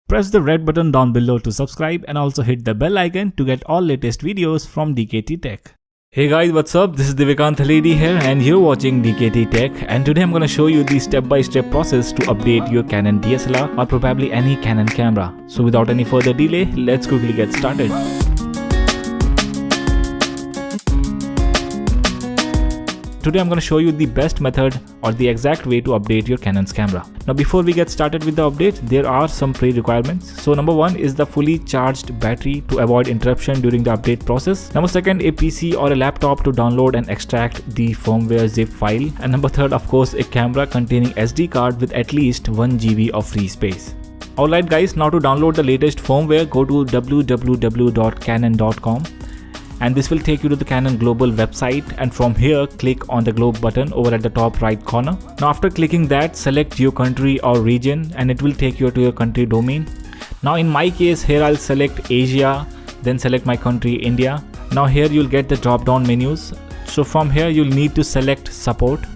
Press the red button down below to subscribe and also hit the bell icon to get all latest videos from DKT Tech. Hey guys, what's up? This is Divekant Haledi here and you're watching DKT Tech, and today I'm gonna show you the step-by-step process to update your Canon DSLR or probably any Canon camera. So without any further delay, let's quickly get started. Today I'm going to show you the best method or the exact way to update your Canon's camera. Now before we get started with the update, there are some pre-requirements. So number one is the fully charged battery to avoid interruption during the update process. Number second, a PC or a laptop to download and extract the firmware zip file. And number third, of course, a camera containing SD card with at least 1 GB of free space. Alright guys, now to download the latest firmware, go to www.canon.com. and this will take you to the Canon Global website, and from here click on the globe button over at the top right corner. Now after clicking that, select your country or region and it will take you to your country domain. Now in my case here I'll select Asia, then select my country India. Now here you'll get the drop down menus. So from here you'll need to select support.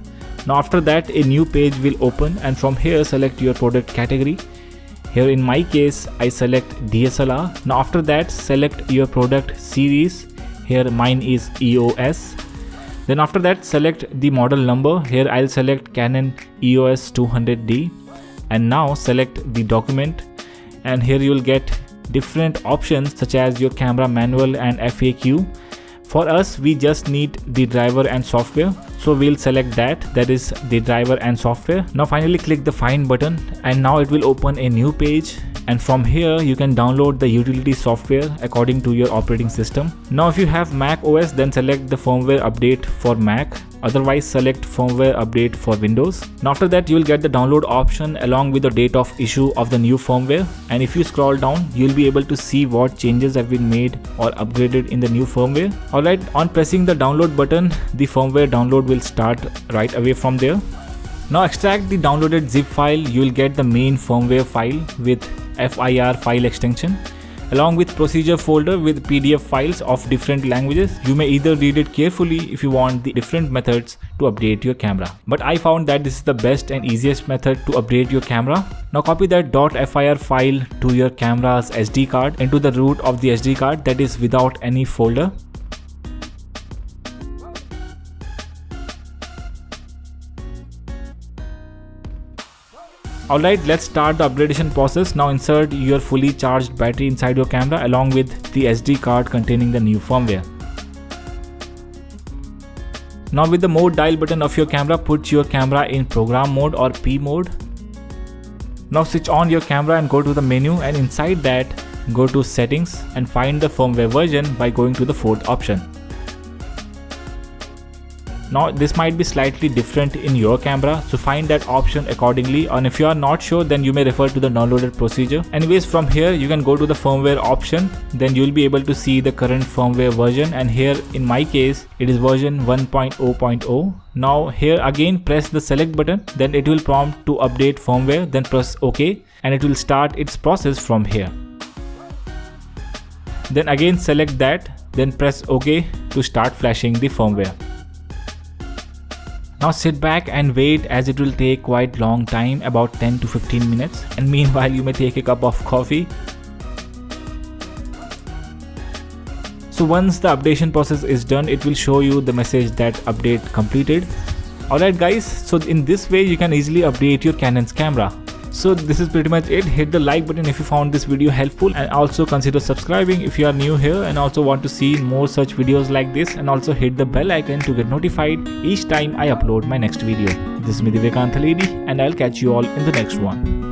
Now after that a new page will open and from here select your product category. Here in my case I select DSLR. Now after that select your product series. Here mine is EOS. Then after that select the model number. Here I'll select Canon EOS 200D and now select the document, and here you'll get different options such as your camera manual and FAQ. For us we just need the driver and software, so we'll select that is the driver and software. Now finally click the find button and now it will open a new page, and from here you can download the utility software according to your operating system. Now if you have Mac OS, then select the firmware update for Mac, otherwise select firmware update for Windows. Now after that you will get the download option along with the date of issue of the new firmware, and if you scroll down you'll be able to see what changes have been made or upgraded in the new firmware. Alright, on pressing the download button, the firmware download will start right away from there. Now extract the downloaded zip file. You will get the main firmware file with FIR file extension along with procedure folder with PDF files of different languages. You may either read it carefully if you want the different methods to update your camera, but I found that this is the best and easiest method to update your camera. Now copy that .fir file to your camera's SD card into the root of the SD card, that is without any folder. Alright, let's start the upgradation process. Now insert your fully charged battery inside your camera along with the SD card containing the new firmware. Now with the mode dial button of your camera, put your camera in program mode or P mode. Now switch on your camera and go to the menu, and inside that go to settings and find the firmware version by going to the fourth option. Now this might be slightly different in your camera, so find that option accordingly, and if you are not sure then you may refer to the downloaded procedure. Anyways, from here you can go to the firmware option, then you will be able to see the current firmware version, and here in my case it is version 1.0.0. Now here again press the select button, then it will prompt to update firmware, then press OK and it will start its process from here. Then again select that, then press OK to start flashing the firmware. Now sit back and wait, as it will take quite long time, about 10 to 15 minutes, and meanwhile you may take a cup of coffee. So once the updation process is done, it will show you the message that update completed. Alright guys, so in this way you can easily update your Canon's camera. So this is pretty much it. Hit the like button if you found this video helpful, and also consider subscribing if you are new here and also want to see more such videos like this, and also hit the bell icon to get notified each time I upload my next video. This is me, Divekant Haledi, and I'll catch you all in the next one.